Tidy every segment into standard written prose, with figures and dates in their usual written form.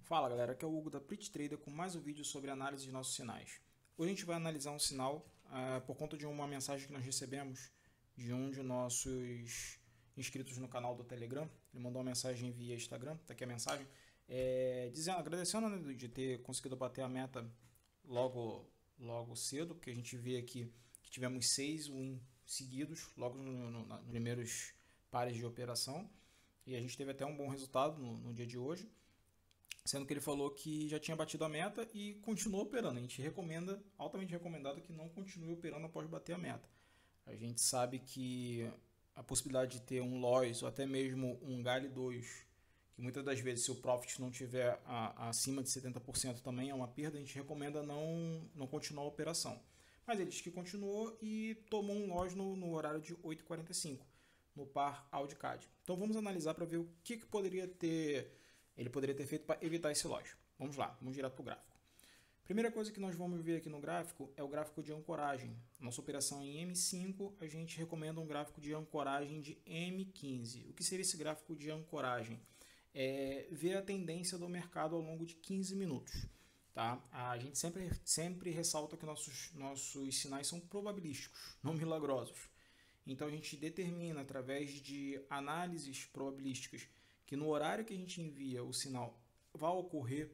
Fala galera, aqui é o Hugo da Pretty Trader com mais um vídeo sobre análise de nossos sinais. Hoje a gente vai analisar um sinal por conta de uma mensagem que nós recebemos de um de nossos inscritos no canal do Telegram. Ele mandou uma mensagem via Instagram, tá aqui a mensagem, agradecendo, né, de ter conseguido bater a meta logo cedo, porque a gente vê aqui que tivemos 6 wins seguidos logo nos primeiros pares de operação e a gente teve até um bom resultado no dia de hoje. Sendo que ele falou que já tinha batido a meta e continuou operando. A gente recomenda, altamente recomendado, que não continue operando após bater a meta. A gente sabe que a possibilidade de ter um loss ou até mesmo um GALI 2, que muitas das vezes se o profit não tiver acima de 70% também é uma perda, a gente recomenda não continuar a operação. Mas ele disse que continuou e tomou um loss no horário de 8h45, no par AUD-CAD. Então vamos analisar para ver o que ele poderia ter feito para evitar esse loss. Vamos lá, vamos direto para o gráfico. Primeira coisa que nós vamos ver aqui no gráfico é o gráfico de ancoragem. Nossa operação é em M5, a gente recomenda um gráfico de ancoragem de M15. O que seria esse gráfico de ancoragem? É ver a tendência do mercado ao longo de 15 minutos. Tá? A gente sempre ressalta que nossos sinais são probabilísticos, não milagrosos. Então a gente determina através de análises probabilísticas que no horário que a gente envia o sinal vai ocorrer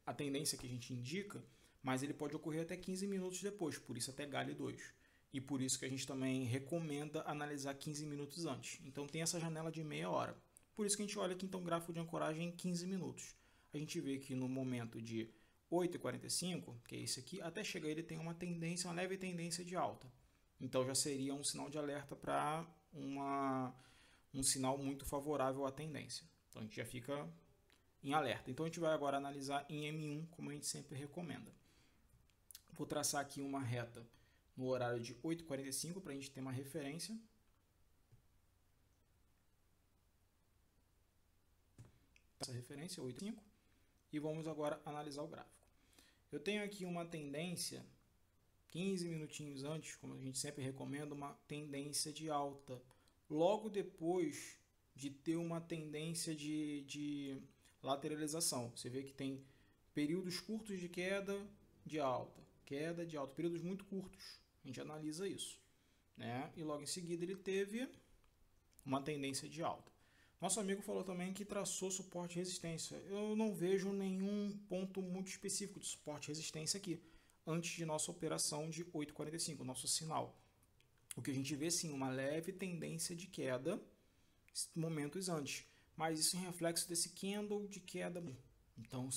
a tendência que a gente indica, mas ele pode ocorrer até 15 minutos depois, por isso até GALI 2. E por isso que a gente também recomenda analisar 15 minutos antes. Então tem essa janela de meia hora. Por isso que a gente olha aqui então o gráfico de ancoragem em 15 minutos. A gente vê que no momento de 8h45, que é esse aqui, até chegar ele tem uma leve tendência de alta. Então já seria um sinal de alerta para um sinal muito favorável à tendência. Então a gente já fica em alerta. Então a gente vai agora analisar em M1, como a gente sempre recomenda. Vou traçar aqui uma reta no horário de 8h45 para a gente ter uma referência. Essa referência, 8h45. E vamos agora analisar o gráfico. Eu tenho aqui uma tendência, 15 minutinhos antes, como a gente sempre recomenda, uma tendência de alta. Logo depois de ter uma tendência de lateralização. Você vê que tem períodos curtos de queda de alta, períodos muito curtos. A gente analisa isso, né? E logo em seguida ele teve uma tendência de alta. Nosso amigo falou também que traçou suporte e resistência. Eu não vejo nenhum ponto muito específico de suporte e resistência aqui, antes de nossa operação de 8h45, nosso sinal. O que a gente vê sim, uma leve tendência de queda momentos antes, mas isso em reflexo desse candle de queda. Então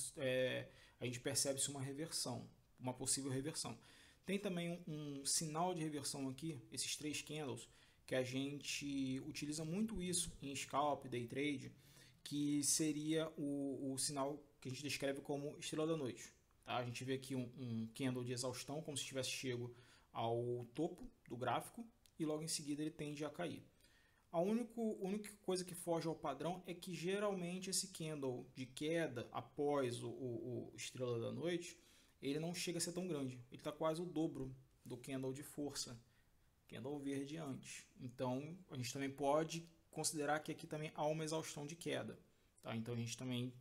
a gente percebe-se uma reversão, uma possível reversão. Tem também um sinal de reversão aqui, esses 3 candles, que a gente utiliza muito isso em scalp, day trade, que seria o sinal que a gente descreve como estrela da noite. Tá? A gente vê aqui um candle de exaustão, como se tivesse chego ao topo do gráfico e logo em seguida ele tende a cair. A única coisa que foge ao padrão é que geralmente esse candle de queda após o estrela da noite, ele não chega a ser tão grande. Ele está quase o dobro do candle de força, candle verde antes. Então a gente também pode considerar que aqui também há uma exaustão de queda. Tá? Então a gente também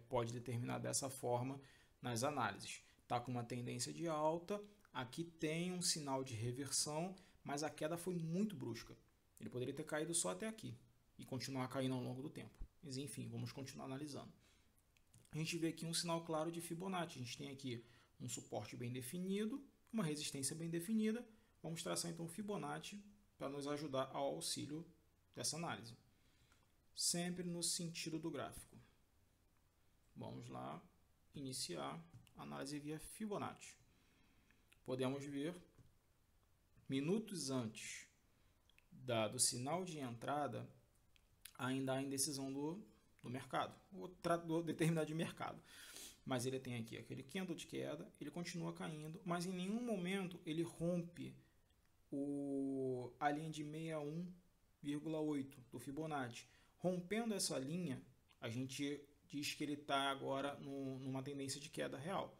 pode determinar dessa forma nas análises. Está com uma tendência de alta, aqui tem um sinal de reversão, mas a queda foi muito brusca. Ele poderia ter caído só até aqui e continuar caindo ao longo do tempo. Mas enfim, vamos continuar analisando. A gente vê aqui um sinal claro de Fibonacci. A gente tem aqui um suporte bem definido, uma resistência bem definida. Vamos traçar então o Fibonacci para nos ajudar ao auxílio dessa análise. Sempre no sentido do gráfico. Vamos lá, iniciar a análise via Fibonacci. Podemos ver minutos antes do sinal de entrada, ainda há indecisão do mercado, do determinado de mercado. Mas ele tem aqui aquele candle de queda, ele continua caindo, mas em nenhum momento ele rompe a linha de 61,8 do Fibonacci. Rompendo essa linha, a gente diz que ele está agora numa tendência de queda real.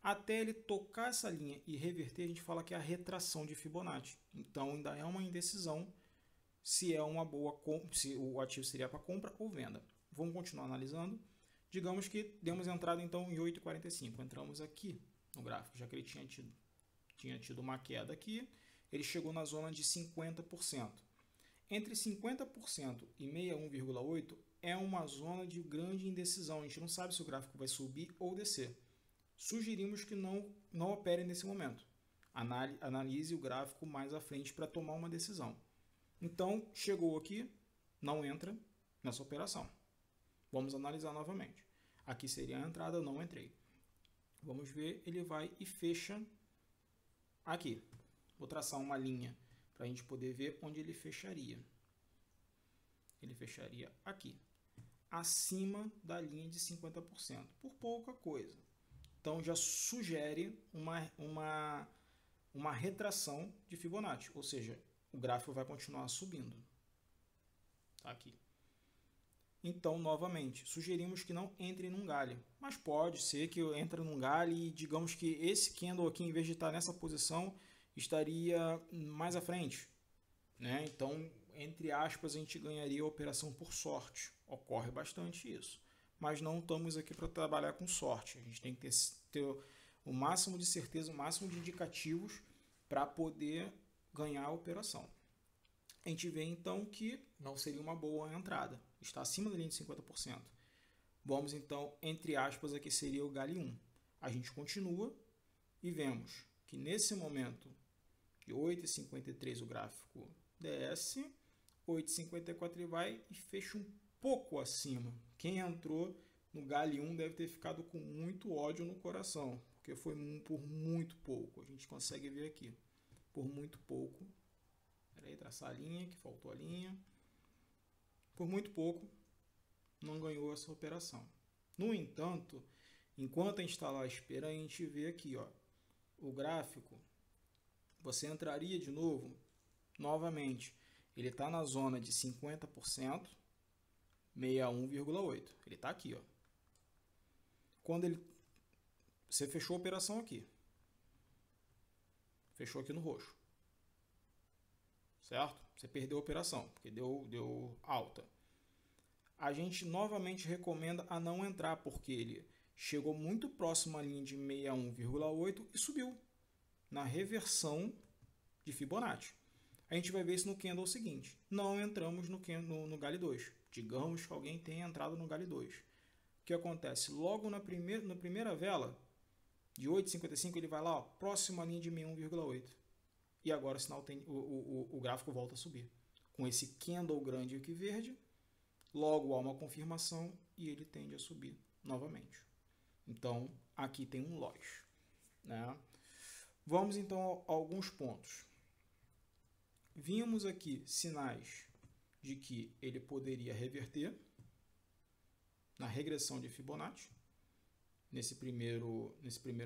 Até ele tocar essa linha e reverter, a gente fala que é a retração de Fibonacci. Então ainda é uma indecisão se é uma boa se o ativo seria para compra ou venda. Vamos continuar analisando. Digamos que demos entrada então em 8,45. Entramos aqui no gráfico, já que ele tinha tido uma queda aqui, ele chegou na zona de 50%. Entre 50% e 61,8% é uma zona de grande indecisão. A gente não sabe se o gráfico vai subir ou descer. Sugerimos que não opere nesse momento. Analise o gráfico mais à frente para tomar uma decisão. Então, chegou aqui, não entra nessa operação. Vamos analisar novamente. Aqui seria a entrada, eu não entrei. Vamos ver, ele vai e fecha aqui. Vou traçar uma linha para a gente poder ver onde ele fecharia. Ele fecharia aqui, acima da linha de 50%, por pouca coisa. Então, já sugere uma retração de Fibonacci, ou seja, o gráfico vai continuar subindo. Tá aqui. Então, novamente, sugerimos que não entre num galho, mas pode ser que eu entre num galho e digamos que esse candle aqui, em vez de estar nessa posição, estaria mais à frente, né? Então, entre aspas, a gente ganharia a operação por sorte. Ocorre bastante isso, mas não estamos aqui para trabalhar com sorte. A gente tem que ter o máximo de certeza, o máximo de indicativos para poder ganhar a operação. A gente vê então que não seria uma boa entrada, está acima da linha de 50%. Vamos então, entre aspas, aqui seria o galho 1. A gente continua e vemos que nesse momento de 8,53 o gráfico desce, 8,54 ele vai e fecha um pouco acima. Quem entrou no galho 1 deve ter ficado com muito ódio no coração, porque foi por muito pouco. A gente consegue ver aqui, por muito pouco. Peraí, traçar a linha, que faltou a linha. Por muito pouco, não ganhou essa operação. No entanto, enquanto a gente está lá esperando, a gente vê aqui, ó, o gráfico. Você entraria de novo, novamente, ele está na zona de 50%, 61,8. Ele está aqui, ó. Quando você fechou a operação aqui. Fechou aqui no roxo. Certo? Você perdeu a operação, porque deu alta. A gente novamente recomenda a não entrar, porque ele chegou muito próximo à linha de 61,8 e subiu na reversão de Fibonacci. A gente vai ver isso no candle seguinte. Não entramos no galho 2. Digamos que alguém tenha entrado no galho 2. O que acontece? Logo na primeira vela, de 8,55, ele vai lá, ó, próximo à linha de 61,8. E agora o sinal o gráfico volta a subir. Com esse candle grande aqui verde, logo há uma confirmação e ele tende a subir novamente. Então, aqui tem um loss, né? Vamos então a alguns pontos. Vimos aqui sinais de que ele poderia reverter na regressão de Fibonacci, nesse primeiro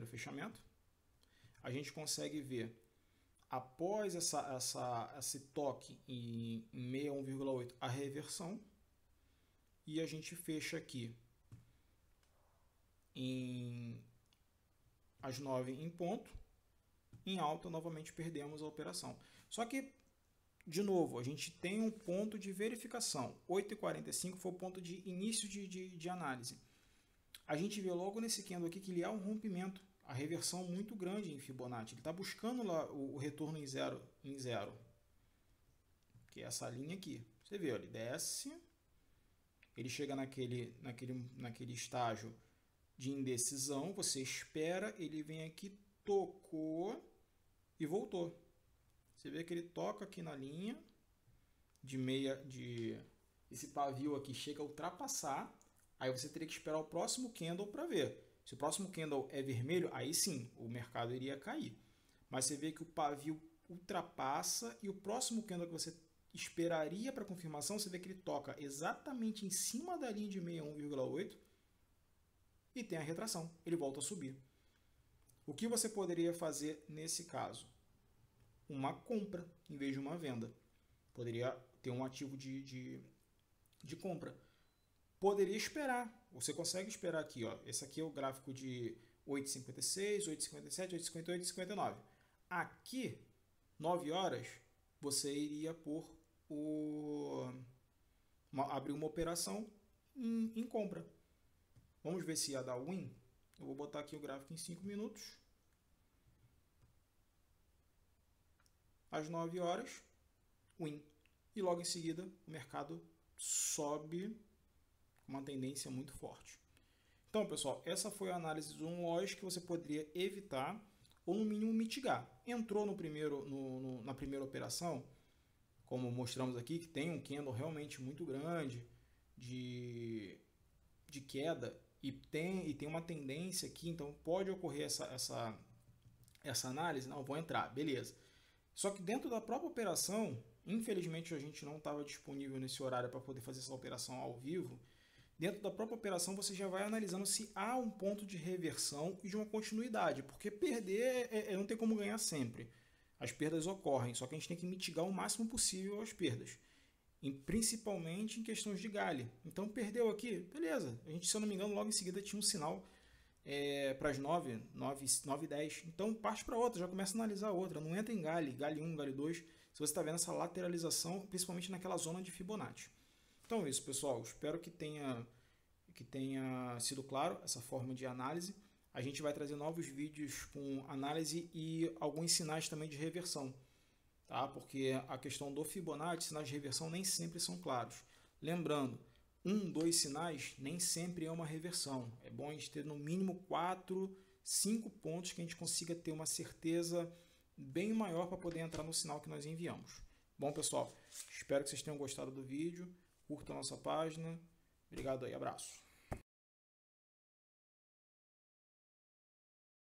fechamento. A gente consegue ver, após esse toque em 61,8, a reversão. E a gente fecha aqui às 9 em ponto. Em alta, novamente perdemos a operação. Só que, de novo, a gente tem um ponto de verificação. 8,45 foi o ponto de início de análise. A gente vê logo nesse candle aqui que ele há um rompimento, a reversão muito grande em Fibonacci. Ele está buscando lá o retorno em zero, que é essa linha aqui. Você vê, ó, ele desce, ele chega naquele estágio de indecisão, você espera, ele vem aqui, tocou e voltou. Você vê que ele toca aqui na linha esse pavio aqui chega a ultrapassar, aí você teria que esperar o próximo candle para ver. Se o próximo candle é vermelho, aí sim, o mercado iria cair. Mas você vê que o pavio ultrapassa e o próximo candle que você esperaria para confirmação, você vê que ele toca exatamente em cima da linha de 61,8 e tem a retração. Ele volta a subir. O que você poderia fazer nesse caso? Uma compra em vez de uma venda. Poderia ter um ativo de compra. Poderia esperar. Você consegue esperar aqui, ó. Esse aqui é o gráfico de 8,56, 8,57, 8,58, 8,59. Aqui, 9 horas, você iria abrir uma operação em compra. Vamos ver se ia dar win. Eu vou botar aqui o gráfico em 5 minutos. Às 9 horas, win. E logo em seguida, o mercado sobe com uma tendência muito forte. Então, pessoal, essa foi a análise zoológica que você poderia evitar ou, no mínimo, mitigar. Entrou na primeira operação, como mostramos aqui, que tem um candle realmente muito grande de queda e tem uma tendência aqui, então pode ocorrer essa análise. Não, vou entrar, beleza. Só que dentro da própria operação, infelizmente a gente não estava disponível nesse horário para poder fazer essa operação ao vivo. Dentro da própria operação você já vai analisando se há um ponto de reversão e de uma continuidade, porque perder não tem como ganhar sempre. As perdas ocorrem, só que a gente tem que mitigar o máximo possível as perdas, principalmente em questões de galho. Então perdeu aqui, beleza. A gente, se eu não me engano, logo em seguida tinha um sinal para as 9 e 10. Então parte para outra, já começa a analisar outra. Não entra em galho 1, galho 2, se você está vendo essa lateralização, principalmente naquela zona de Fibonacci. Então é isso, pessoal. Espero que tenha sido claro essa forma de análise. A gente vai trazer novos vídeos com análise e alguns sinais também de reversão, tá? Porque a questão do Fibonacci, sinais de reversão nem sempre são claros. Lembrando, 1, 2 sinais nem sempre é uma reversão. É bom a gente ter no mínimo 4, 5 pontos que a gente consiga ter uma certeza bem maior para poder entrar no sinal que nós enviamos. Bom, pessoal, espero que vocês tenham gostado do vídeo. Curta a nossa página. Obrigado aí, abraço.